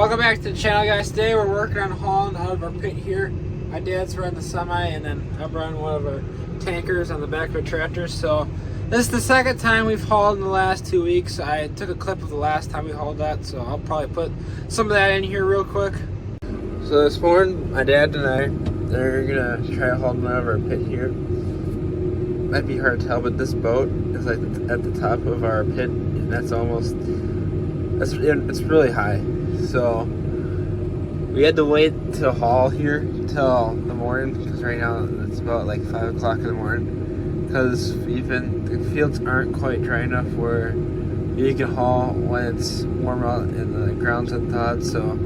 Welcome back to the channel, guys. Today we're working on hauling out of our pit here. My dad's running the semi and then I'm running one of our tankers on the back of a tractor. So this is the second time we've hauled in the last 2 weeks. I took a clip of the last time we hauled that, so I'll probably put some of that in here real quick. So this morning, my dad and I, they're gonna try hauling out of our pit here. Might be hard to tell, but this boat is like at the top of our pit, and it's really high. So we had to wait to haul here till the morning, because right now it's about like 5 o'clock in the morning, because even the fields aren't quite dry enough where you can haul when it's warm out and the ground's unthawed. So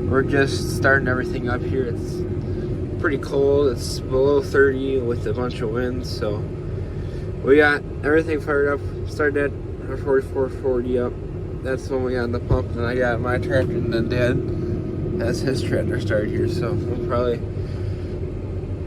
we're just starting everything up here. It's pretty cold. It's below 30 with a bunch of wind. So we got everything fired up. Started at our 4440 up. That's when we got the pump, and I got my tractor, and then Dad has his tractor started here. So we'll probably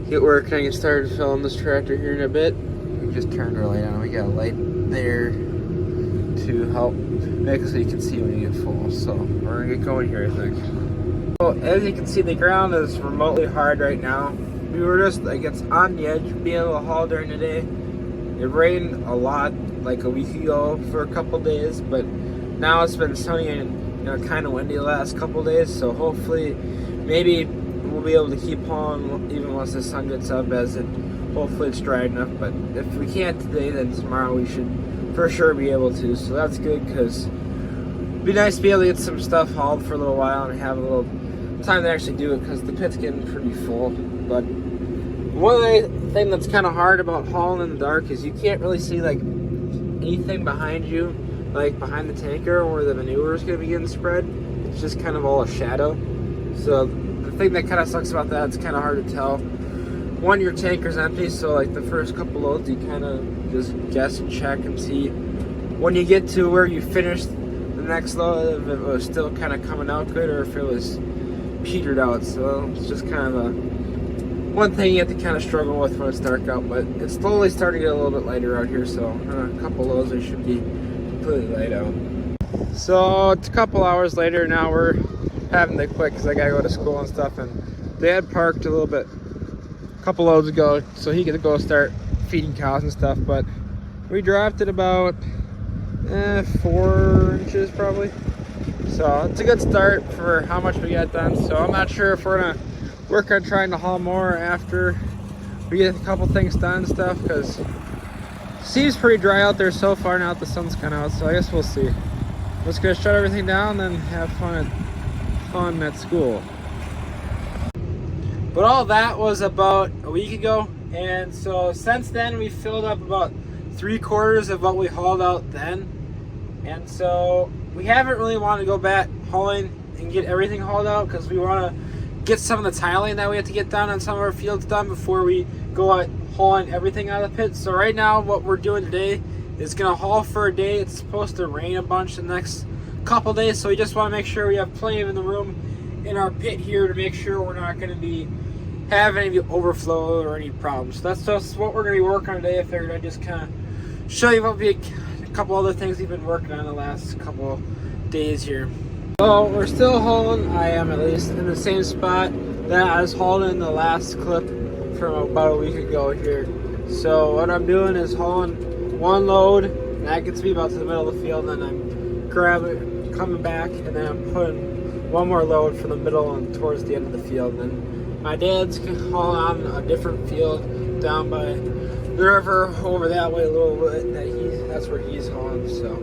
get working and get started filling this tractor here in a bit. We just turned our light on. We got a light there to help make it so you can see when you get full. So we're gonna get going here, I think. Well, as you can see, the ground is remotely hard right now. We were just like, it's on the edge of being able to haul during the day. It rained a lot like a week ago for a couple days, but now it's been sunny and kind of windy the last couple days. So hopefully, maybe we'll be able to keep hauling even once the sun gets up, as it hopefully it's dry enough. But if we can't today, then tomorrow we should for sure be able to. So that's good, because it'd be nice to be able to get some stuff hauled for a little while and have a little time to actually do it, because the pit's getting pretty full. But one other thing that's kind of hard about hauling in the dark is you can't really see like anything behind you, like behind the tanker where the manure is going to be getting spread. It's just kind of all a shadow. So the thing that kind of sucks about that, it's kind of hard to tell. One, your tanker's empty, so like the first couple loads you kind of just guess and check and see when you get to where you finished the next load, if it was still kind of coming out good or if it was petered out. So it's just kind of a one thing you have to kind of struggle with when it's dark out. But it's slowly starting to get a little bit lighter out here, so a couple loads we should be completely light out. So it's a couple hours later now. We're having to quit because I gotta go to school and stuff, and Dad parked a little bit a couple loads ago so he could go start feeding cows and stuff. But we dropped it about 4 inches probably, so it's a good start for how much we got done. So I'm not sure if we're gonna work on trying to haul more after we get a couple things done and stuff, because it seems pretty dry out there so far now that the sun's kind of out. So I guess we'll see. I'm just gonna shut everything down and then have fun at school. But all that was about a week ago, and so since then we filled up about 3/4 of what we hauled out then. And so we haven't really wanted to go back hauling and get everything hauled out, because we want to get some of the tiling that we have to get done on some of our fields done before we go out hauling everything out of the pit. So right now what we're doing today is going to haul for a day. It's supposed to rain a bunch the next couple days, so we just want to make sure we have plenty of the room in our pit here to make sure we're not going to be having any overflow or any problems. So that's just what we're going to be working on today. I figured I'd just kind of show you what a couple other things we've been working on the last couple days here. So we're still hauling. I am at least in the same spot that I was hauling in the last clip from about a week ago here. So what I'm doing is hauling one load, and that gets me about to the middle of the field, and I'm coming back, and then I'm putting one more load from the middle and towards the end of the field. And my dad's hauling on a different field down by the river over that way a little bit. That's where he's hauling. So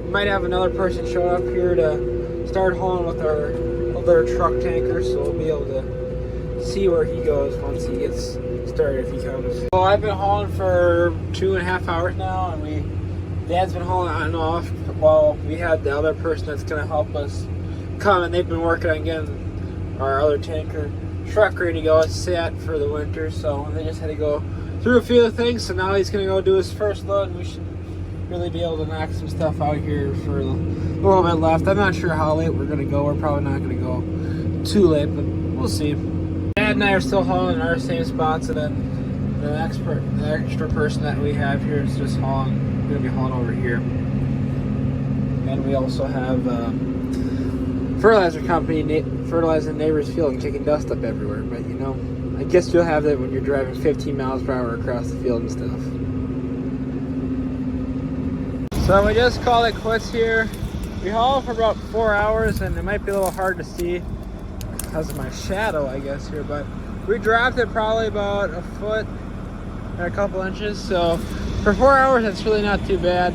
we might have another person show up here to start hauling with our other truck tanker, so we'll be able to see where he goes once he gets started, if he comes. So I've been hauling for 2.5 hours now, and Dad's been hauling on and off while we had the other person that's going to help us come, and they've been working on getting our other tanker truck ready to go. It's set for the winter, so they just had to go through a few of the things. So now he's going to go do his first load, and we should really be able to knock some stuff out here for a little bit left. I'm not sure how late we're going to go. We're probably not going to go too late, but we'll see. Dad and I are still hauling in our same spots, and then the extra person that we have here is just hauling. We're going to be hauling over here. And we also have fertilizer company fertilizing the neighbor's field and kicking dust up everywhere. But you know, I guess you'll have that when you're driving 15 miles per hour across the field and stuff. So we just called it quits here. We hauled for about 4 hours, and it might be a little hard to see because of my shadow, I guess, here. But we dropped it probably about a foot and a couple inches. So for 4 hours, it's really not too bad.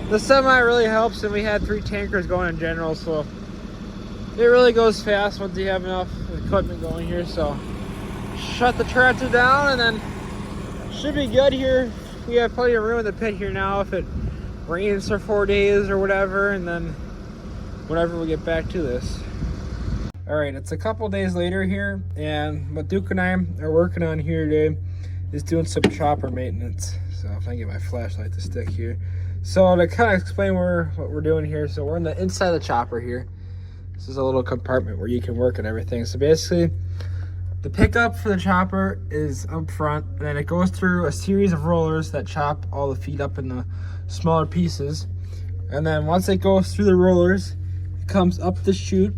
The semi really helps, and we had 3 tankers going in general, so it really goes fast once you have enough equipment going here. So shut the tractor down, and then should be good here. We have plenty of room in the pit here now if it rains for 4 days or whatever, and then whenever we get back to this. All right, it's a couple days later here, and what Duke and I are working on here today is doing some chopper maintenance. So if I can get my flashlight to stick here. So to kind of explain what we're doing here, so we're in the inside of the chopper here. This is a little compartment where you can work and everything. So basically, the pickup for the chopper is up front, and then it goes through a series of rollers that chop all the feed up in the smaller pieces. And then once it goes through the rollers, it comes up the chute.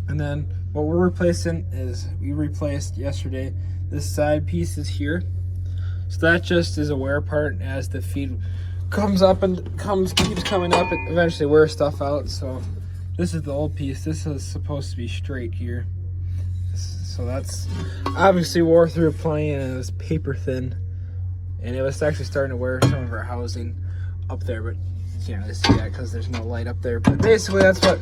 And then what we're replacing is, we replaced yesterday this side pieces here. So that just is a wear part, and as the feed comes up and keeps coming up, it eventually wears stuff out. So this is the old piece. This is supposed to be straight here. So that's obviously wore through plenty, and it was paper thin. And it was actually starting to wear some of our housing up there, but you can't really see that because there's no light up there. But basically that's what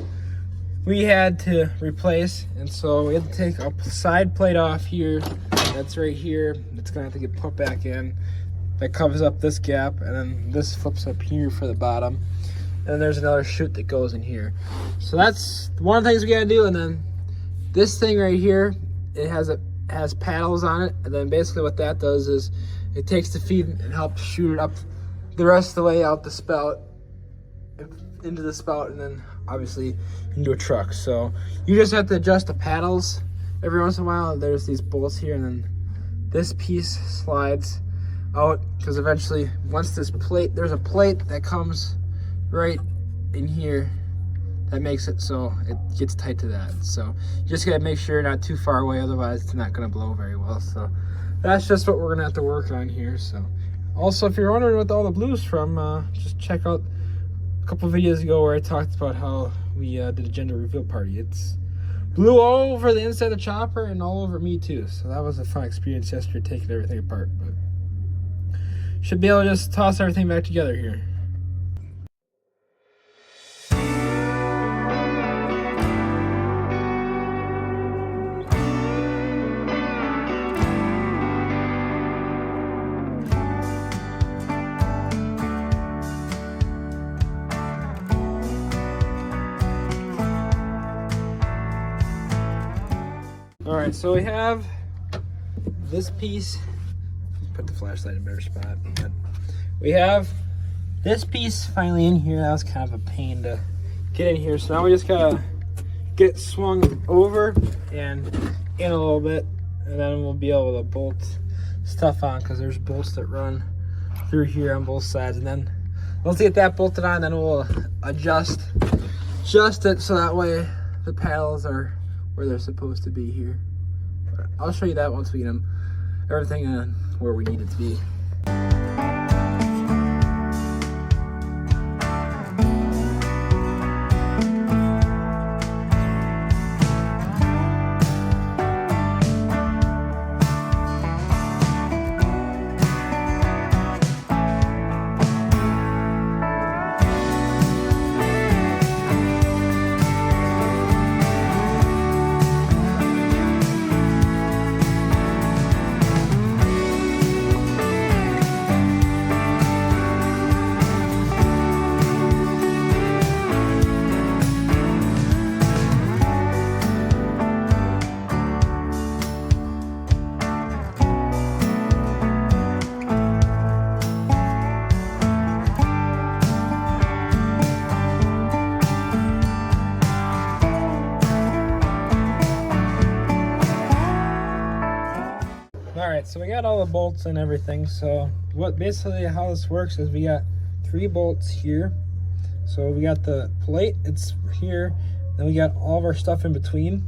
we had to replace. And so we had to take a side plate off here. That's right here. It's gonna have to get put back in. That covers up this gap, and then this flips up here for the bottom. And then there's another chute that goes in here. So that's one of the things we gotta do. And then this thing right here, it has paddles on it. And then basically what that does is it takes the feed and helps shoot it up the rest of the way out the spout, into the spout, and then obviously into a truck. So you just have to adjust the paddles every once in a while. There's these bolts here, and then this piece slides out, because eventually once there's a plate that comes right in here that makes it so it gets tight to that. So you just gotta make sure you're not too far away, otherwise it's not gonna blow very well. So that's just what we're gonna have to work on here. So also, if you're wondering what all the blue's from, just check out a couple videos ago where I talked about how we did a gender reveal party. It's blue all over the inside of the chopper and all over me too. So that was a fun experience yesterday, taking everything apart. But should be able to just toss everything back together here. All right, so we have this piece. Put the flashlight in a better spot. But we have this piece finally in here. That was kind of a pain to get in here. So now we just gotta get swung over and in a little bit, and then we'll be able to bolt stuff on, because there's bolts that run through here on both sides. And then once we get that bolted on, then we'll adjust it so that way the paddles are where they're supposed to be here. But I'll show you that once we get everything where we need it to be. Alright, so we got all the bolts and everything. So basically how this works is we got 3 bolts here. So we got the plate, it's here, Then we got all of our stuff in between.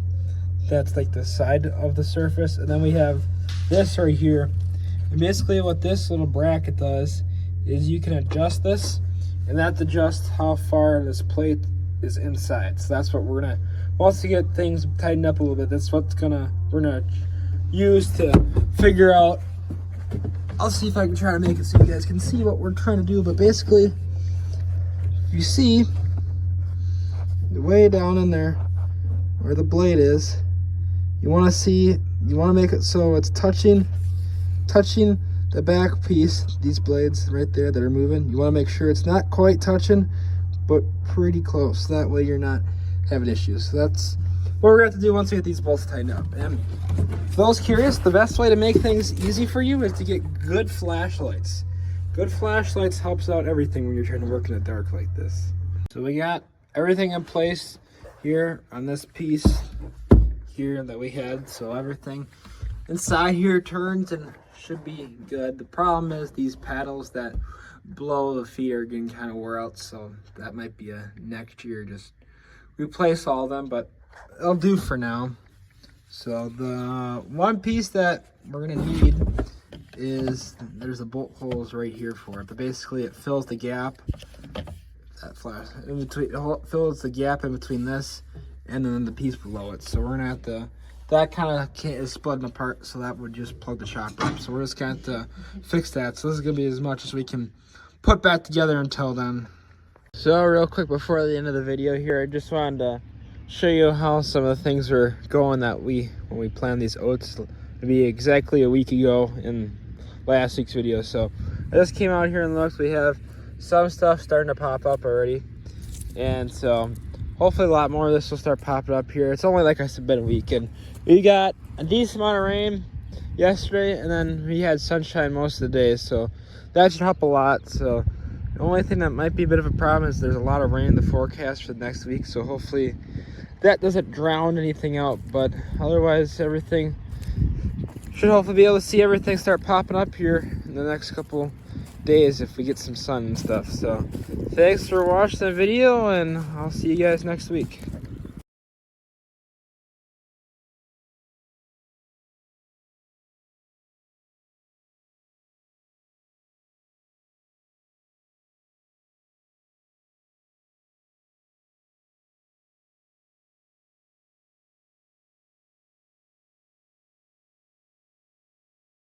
That's like the side of the surface. And then we have this right here. And basically what this little bracket does is you can adjust this, and that adjusts how far this plate is inside. So that's what we're gonna, once to get things tightened up a little bit, that's what's we're gonna use to figure out. I'll see if I can try to make it so you guys can see what we're trying to do. But basically, you see way down in there where the blade is, you want to make it so it's touching the back piece, these blades right there that are moving. You want to make sure it's not quite touching, but pretty close. That way you're not having issues. So that's what we're going to have to do once we get these bolts tightened up. And for those curious, the best way to make things easy for you is to get good flashlights. Good flashlights helps out everything when you're trying to work in the dark like this. So we got everything in place here on this piece here that we had. So everything inside here turns and should be good. The problem is these paddles that below the feet are getting kind of wore out. So that might be a next year, just replace all of them, but it'll do for now. So the one piece that we're gonna need is, there's the bolt holes right here for it, but basically it fills the gap, that flash in between, it fills the gap in between this and then the piece below it. So we're gonna have to, that kind of is splitting apart, so that would just plug the chopper up. So we're just going to fix that. So this is gonna be as much as we can put back together until then. So real quick before the end of the video here, I just wanted to show you how some of the things were going that when we planned these oats to be exactly a week ago in last week's video. So I just came out here and looked. We have some stuff starting to pop up already, and so hopefully a lot more of this will start popping up here. It's only, like I said, been a week, and we got a decent amount of rain yesterday, and then we had sunshine most of the day, so that should help a lot. So the only thing that might be a bit of a problem is there's a lot of rain in the forecast for the next week, so hopefully that doesn't drown anything out. But otherwise, everything should hopefully be able to see everything start popping up here in the next couple days if we get some sun and stuff. So thanks for watching the video, and I'll see you guys next week.